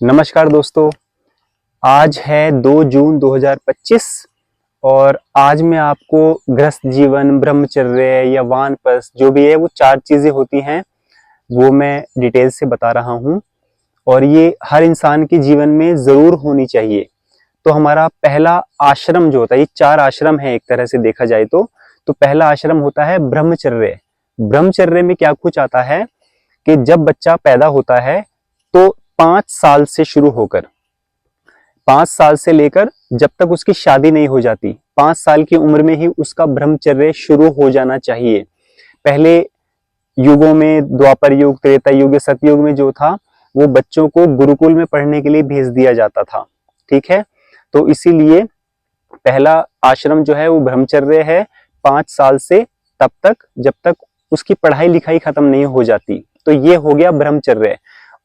नमस्कार दोस्तों। आज है 2 जून 2025 और आज मैं आपको गृहस्थ जीवन, ब्रह्मचर्य या वानप्रस्थ जो भी है वो 4 चीजें होती हैं वो मैं डिटेल से बता रहा हूँ और ये हर इंसान के जीवन में जरूर होनी चाहिए। तो हमारा पहला आश्रम जो होता है, ये 4 आश्रम है एक तरह से देखा जाए तो पहला आश्रम होता है ब्रह्मचर्य। ब्रह्मचर्य में क्या कुछ आता है कि जब बच्चा पैदा होता है तो 5 साल से शुरू होकर 5 साल से लेकर जब तक उसकी शादी नहीं हो जाती, 5 साल की उम्र में ही उसका ब्रह्मचर्य शुरू हो जाना चाहिए। पहले युगों में, द्वापर युग, त्रेता युग, सतयुग में जो था वो बच्चों को गुरुकुल में पढ़ने के लिए भेज दिया जाता था। ठीक है, तो इसीलिए पहला आश्रम जो है वो ब्रह्मचर्य है 5 साल से तब तक जब तक उसकी पढ़ाई लिखाई खत्म नहीं हो जाती। तो ये हो गया ब्रह्मचर्य।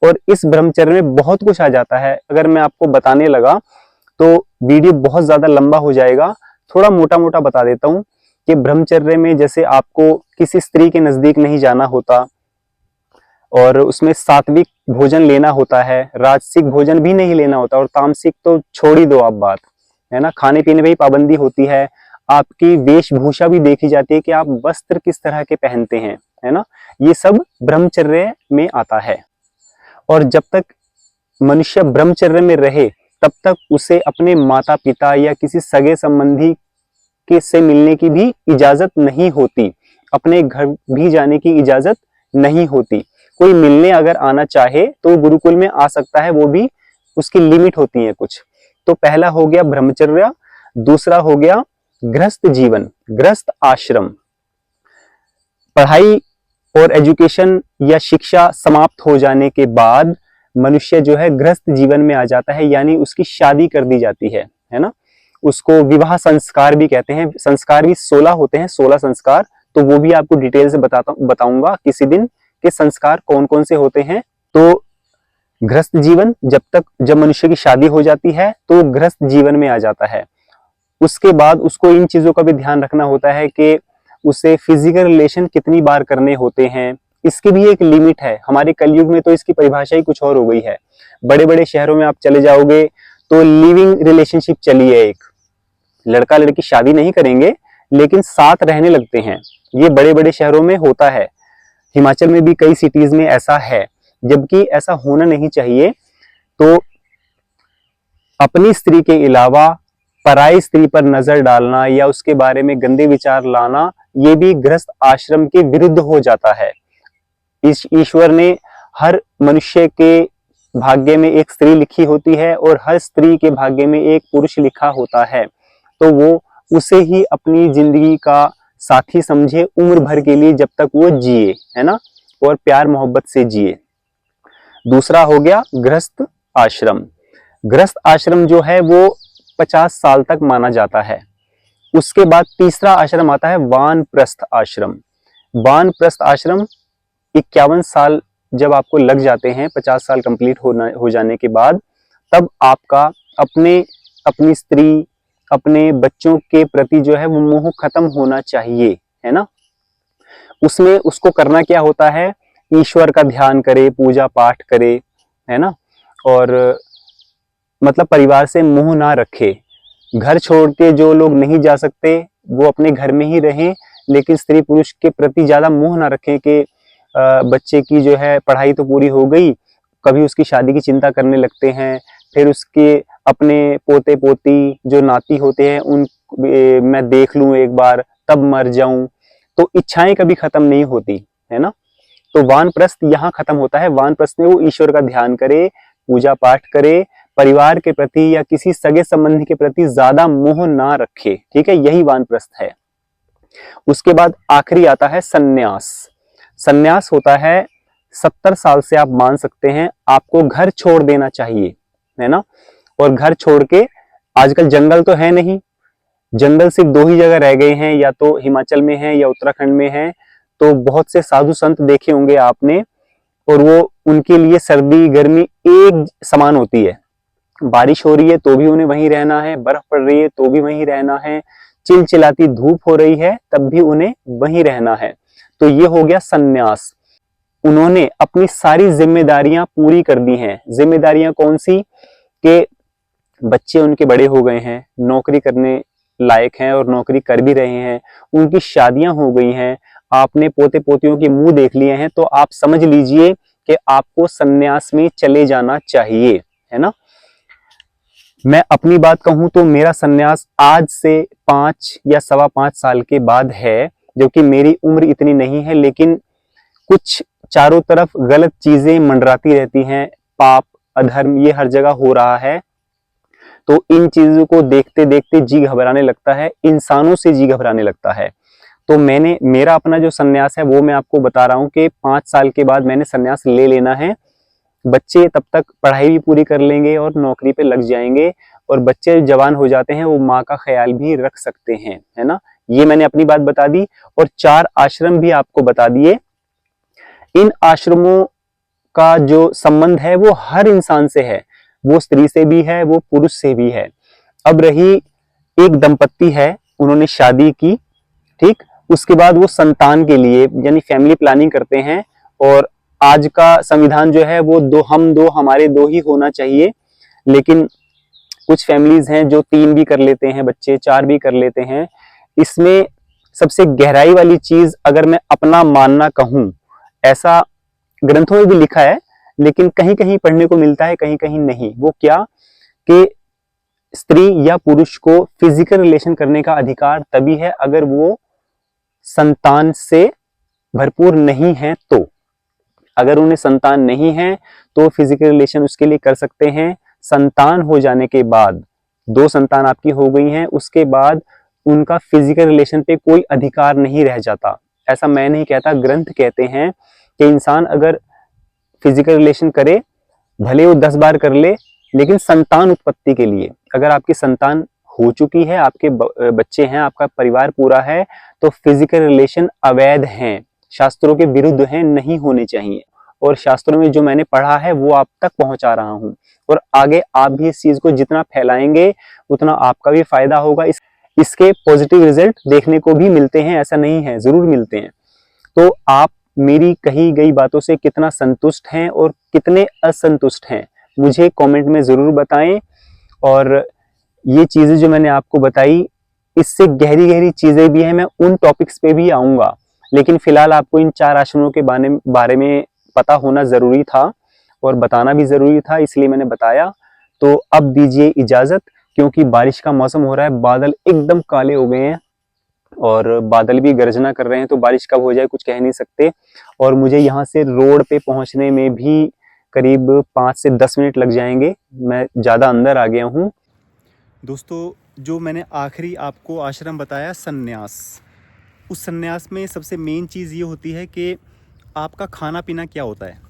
और इस ब्रह्मचर्य में बहुत कुछ आ जाता है। अगर मैं आपको बताने लगा तो वीडियो बहुत ज्यादा लंबा हो जाएगा। थोड़ा मोटा मोटा बता देता हूँ कि ब्रह्मचर्य में जैसे आपको किसी स्त्री के नजदीक नहीं जाना होता और उसमें सात्विक भोजन लेना होता है, राजसिक भोजन भी नहीं लेना होता और तामसिक तो छोड़ ही दो आप बात, है ना। खाने पीने में भी पाबंदी होती है। आपकी वेशभूषा भी देखी जाती है कि आप वस्त्र किस तरह के पहनते हैं, है ना। ये सब ब्रह्मचर्य में आता है। और जब तक मनुष्य ब्रह्मचर्य में रहे तब तक उसे अपने माता पिता या किसी सगे संबंधी के से मिलने की भी इजाजत नहीं होती, अपने घर भी जाने की इजाजत नहीं होती। कोई मिलने अगर आना चाहे तो गुरुकुल में आ सकता है, वो भी उसकी लिमिट होती है कुछ। तो पहला हो गया ब्रह्मचर्य। दूसरा हो गया गृहस्थ जीवन, गृहस्थ आश्रम। पढ़ाई और एजुकेशन या शिक्षा समाप्त हो जाने के बाद मनुष्य जो है गृहस्थ जीवन में आ जाता है, यानी उसकी शादी कर दी जाती है ना। उसको विवाह संस्कार भी कहते हैं। संस्कार भी 16 होते हैं, 16 संस्कार। तो वो भी आपको डिटेल से बताऊंगा किसी दिन कि संस्कार कौन कौन से होते हैं। तो गृहस्थ जीवन, जब मनुष्य की शादी हो जाती है तो गृहस्थ जीवन में आ जाता है। उसके बाद उसको इन चीजों का भी ध्यान रखना होता है कि उसे फिजिकल रिलेशन कितनी बार करने होते हैं। इसकी भी एक लिमिट है। हमारे कलयुग में तो इसकी परिभाषा ही कुछ और हो गई है। बड़े बड़े शहरों में आप चले जाओगे तो लिविंग रिलेशनशिप चली है। एक लड़का लड़की शादी नहीं करेंगे लेकिन साथ रहने लगते हैं। ये बड़े बड़े शहरों में होता है। हिमाचल में भी कई सिटीज में ऐसा है, जबकि ऐसा होना नहीं चाहिए। तो अपनी स्त्री के अलावा पराई स्त्री पर नजर डालना या उसके बारे में गंदे विचार लाना, ये भी गृहस्थ आश्रम के विरुद्ध हो जाता है। ईश्वर ने हर मनुष्य के भाग्य में एक स्त्री लिखी होती है और हर स्त्री के भाग्य में एक पुरुष लिखा होता है। तो वो उसे ही अपनी जिंदगी का साथी समझे उम्र भर के लिए, जब तक वो जिए, है ना, और प्यार मोहब्बत से जिए। दूसरा हो गया गृहस्थ आश्रम। गृहस्थ आश्रम जो है वो 50 साल तक माना जाता है। उसके बाद तीसरा आश्रम आता है वानप्रस्थ आश्रम। वानप्रस्थ आश्रम 51 साल जब आपको लग जाते हैं, 50 साल कंप्लीट हो जाने के बाद, तब आपका अपनी स्त्री, अपने बच्चों के प्रति जो है वो मोह खत्म होना चाहिए, है ना। उसमें उसको करना क्या होता है, ईश्वर का ध्यान करे, पूजा पाठ करे, है ना, और मतलब परिवार से मोह ना रखे। घर छोड़ के जो लोग नहीं जा सकते वो अपने घर में ही रहें, लेकिन स्त्री पुरुष के प्रति ज्यादा मोह ना रखें कि बच्चे की जो है पढ़ाई तो पूरी हो गई, कभी उसकी शादी की चिंता करने लगते हैं। फिर उसके अपने पोते पोती जो नाती होते हैं उन मैं देख लूं एक बार तब मर जाऊं। तो इच्छाएं कभी खत्म नहीं होती, है ना। तो वानप्रस्थ यहाँ खत्म होता है। वानप्रस्थ में वो ईश्वर का ध्यान करे, पूजा पाठ करे, परिवार के प्रति या किसी सगे संबंधी के प्रति ज्यादा मोह ना रखे। ठीक है, यही वानप्रस्थ है। उसके बाद आखिरी आता है सन्यास। सन्यास होता है 70 साल से आप मान सकते हैं आपको घर छोड़ देना चाहिए, है ना। और घर छोड़ के, आजकल जंगल तो है नहीं, जंगल सिर्फ 2 ही जगह रह गए हैं, या तो हिमाचल में है या उत्तराखंड में है। तो बहुत से साधु संत देखे होंगे आपने, और वो उनके लिए सर्दी गर्मी एक समान होती है। बारिश हो रही है तो भी उन्हें वहीं रहना है, बर्फ पड़ रही है तो भी वहीं रहना है, चिलचिलाती धूप हो रही है तब भी उन्हें वहीं रहना है। तो ये हो गया सन्यास। उन्होंने अपनी सारी जिम्मेदारियां पूरी कर दी हैं। जिम्मेदारियां कौन सी? कि बच्चे उनके बड़े हो गए हैं, नौकरी करने लायक हैं और नौकरी कर भी रहे हैं, उनकी शादियां हो गई हैं, आपने पोते पोतियों के मुंह देख लिए हैं, तो आप समझ लीजिए कि आपको संन्यास में चले जाना चाहिए, है ना। मैं अपनी बात कहूं तो मेरा संन्यास आज से 5 या 5.25 साल के बाद है, जो कि मेरी उम्र इतनी नहीं है, लेकिन कुछ चारों तरफ गलत चीजें मंडराती रहती हैं, पाप अधर्म ये हर जगह हो रहा है, तो इन चीजों को देखते देखते जी घबराने लगता है, इंसानों से जी घबराने लगता है। तो मेरा अपना जो संन्यास है वो मैं आपको बता रहा हूँ कि 5 साल के बाद मैंने संन्यास ले लेना है। बच्चे तब तक पढ़ाई भी पूरी कर लेंगे और नौकरी पे लग जाएंगे, और बच्चे जवान हो जाते हैं वो माँ का ख्याल भी रख सकते हैं, है ना। ये मैंने अपनी बात बता दी, और 4 आश्रम भी आपको बता दिए। इन आश्रमों का जो संबंध है वो हर इंसान से है, वो स्त्री से भी है, वो पुरुष से भी है। अब रही एक दंपत्ति है, उन्होंने शादी की, ठीक, उसके बाद वो संतान के लिए यानी फैमिली प्लानिंग करते हैं, और आज का संविधान जो है वो हमारे दो ही होना चाहिए, लेकिन कुछ फैमिलीज हैं जो 3 भी कर लेते हैं बच्चे, 4 भी कर लेते हैं। इसमें सबसे गहराई वाली चीज अगर मैं अपना मानना कहूं, ऐसा ग्रंथों में भी लिखा है, लेकिन कहीं कहीं पढ़ने को मिलता है, कहीं कहीं नहीं। वो क्या कि स्त्री या पुरुष को फिजिकल रिलेशन करने का अधिकार तभी है अगर वो संतान से भरपूर नहीं है। तो अगर उन्हें संतान नहीं है तो फिजिकल रिलेशन उसके लिए कर सकते हैं। संतान हो जाने के बाद, 2 संतान आपकी हो गई हैं, उसके बाद उनका फिजिकल रिलेशन पे कोई अधिकार नहीं रह जाता। ऐसा मैं नहीं कहता, ग्रंथ कहते हैं कि इंसान अगर फिजिकल रिलेशन करे, भले वो 10 बार कर ले, लेकिन संतान उत्पत्ति के लिए, अगर आपकी संतान हो चुकी है, आपके बच्चे हैं, आपका परिवार पूरा है, तो फिजिकल रिलेशन अवैध हैं, शास्त्रों के विरुद्ध हैं, नहीं होने चाहिए। और शास्त्रों में जो मैंने पढ़ा है वो आप तक पहुंचा रहा हूं, और आगे आप भी इस चीज को जितना फैलाएंगे उतना आपका भी फायदा होगा। इसके पॉजिटिव रिजल्ट देखने को भी मिलते हैं, ऐसा नहीं है, जरूर मिलते हैं। तो आप मेरी कही गई बातों से कितना संतुष्ट हैं और कितने असंतुष्ट हैं, मुझे कमेंट में जरूर बताएं। और ये चीजें जो मैंने आपको बताई, इससे गहरी गहरी चीजें भी हैं, मैं उन टॉपिक्स पे भी आऊंगा, लेकिन फिलहाल आपको इन 4 आश्रमों के बारे में पता होना जरूरी था और बताना भी जरूरी था, इसलिए मैंने बताया। तो अब दीजिए इजाजत, क्योंकि बारिश का मौसम हो रहा है, बादल एकदम काले हो गए हैं और बादल भी गर्जना कर रहे हैं, तो बारिश कब हो जाए कुछ कह नहीं सकते। और मुझे यहाँ से रोड पे पहुंचने में भी करीब 5 से 10 मिनट लग जाएंगे, मैं ज़्यादा अंदर आ गया हूँ। दोस्तों, जो मैंने आखिरी आपको आश्रम बताया संन्यास, उस संन्यास में सबसे मेन चीज़ ये होती है कि आपका खाना पीना क्या होता है।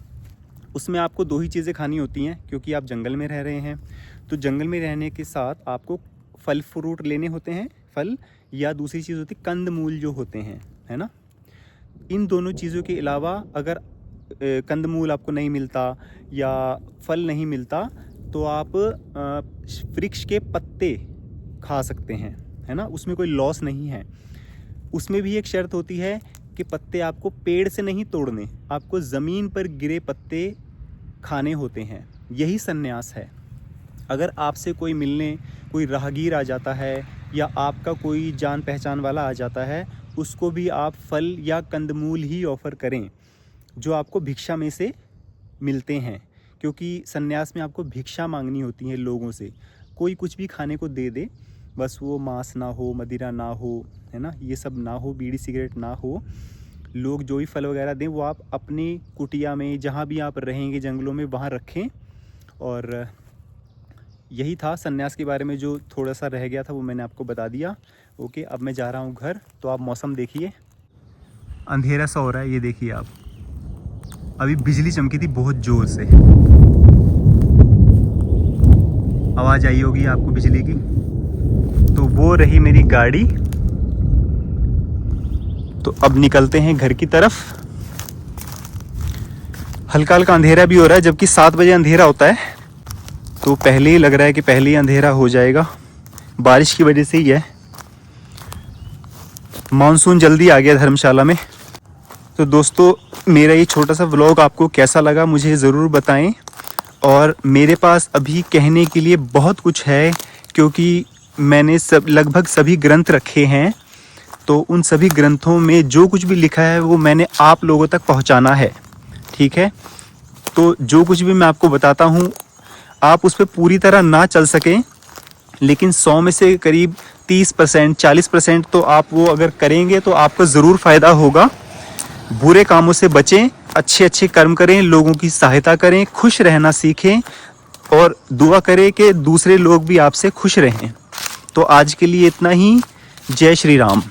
उसमें आपको 2 ही चीज़ें खानी होती हैं, क्योंकि आप जंगल में रह रहे हैं, तो जंगल में रहने के साथ आपको फल फ्रूट लेने होते हैं, फल, या दूसरी चीज़ होती है कंदमूल जो होते हैं, है ना। इन दोनों चीज़ों के अलावा अगर कंदमूल आपको नहीं मिलता या फल नहीं मिलता, तो आप वृक्ष के पत्ते खा सकते हैं, है ना, उसमें कोई लॉस नहीं है। उसमें भी एक शर्त होती है कि पत्ते आपको पेड़ से नहीं तोड़ने, आपको ज़मीन पर गिरे पत्ते खाने होते हैं। यही संन्यास है। अगर आपसे कोई मिलने कोई राहगीर आ जाता है या आपका कोई जान पहचान वाला आ जाता है, उसको भी आप फल या कंदमूल ही ऑफ़र करें जो आपको भिक्षा में से मिलते हैं, क्योंकि संन्यास में आपको भिक्षा मांगनी होती है लोगों से। कोई कुछ भी खाने को दे दे, बस वो मांस ना हो, मदिरा ना हो, है ना, ये सब ना हो, बीड़ी सिगरेट ना हो, लोग जो भी फल वगैरह दें वो आप अपनी कुटिया में, जहाँ भी आप रहेंगे जंगलों में, वहाँ रखें। और यही था संन्यास के बारे में, जो थोड़ा सा रह गया था वो मैंने आपको बता दिया। ओके, अब मैं जा रहा हूँ घर। तो आप मौसम देखिए, अंधेरा सा हो रहा है, ये देखिए आप, अभी बिजली चमकी थी बहुत ज़ोर से, आवाज़ आई होगी आपको बिजली की। तो वो रही मेरी गाड़ी। तो अब निकलते हैं घर की तरफ। हल्का हल्का अंधेरा भी हो रहा है, जबकि 7 बजे अंधेरा होता है, तो पहले ही लग रहा है कि पहले ही अंधेरा हो जाएगा। बारिश की वजह से ही है। मानसून जल्दी आ गया धर्मशाला में। तो दोस्तों मेरा ये छोटा सा व्लॉग आपको कैसा लगा मुझे ज़रूर बताएं। और मेरे पास अभी कहने के लिए बहुत कुछ है, क्योंकि मैंने लगभग सभी ग्रंथ रखे हैं, तो उन सभी ग्रंथों में जो कुछ भी लिखा है वो मैंने आप लोगों तक पहुंचाना है। ठीक है, तो जो कुछ भी मैं आपको बताता हूँ आप उस पर पूरी तरह ना चल सकें, लेकिन 100 में से करीब 30% 40% तो आप वो अगर करेंगे तो आपको ज़रूर फ़ायदा होगा। बुरे कामों से बचें, अच्छे अच्छे कर्म करें, लोगों की सहायता करें, खुश रहना सीखें और दुआ करें कि दूसरे लोग भी आपसे खुश रहें। तो आज के लिए इतना ही। जय श्री राम।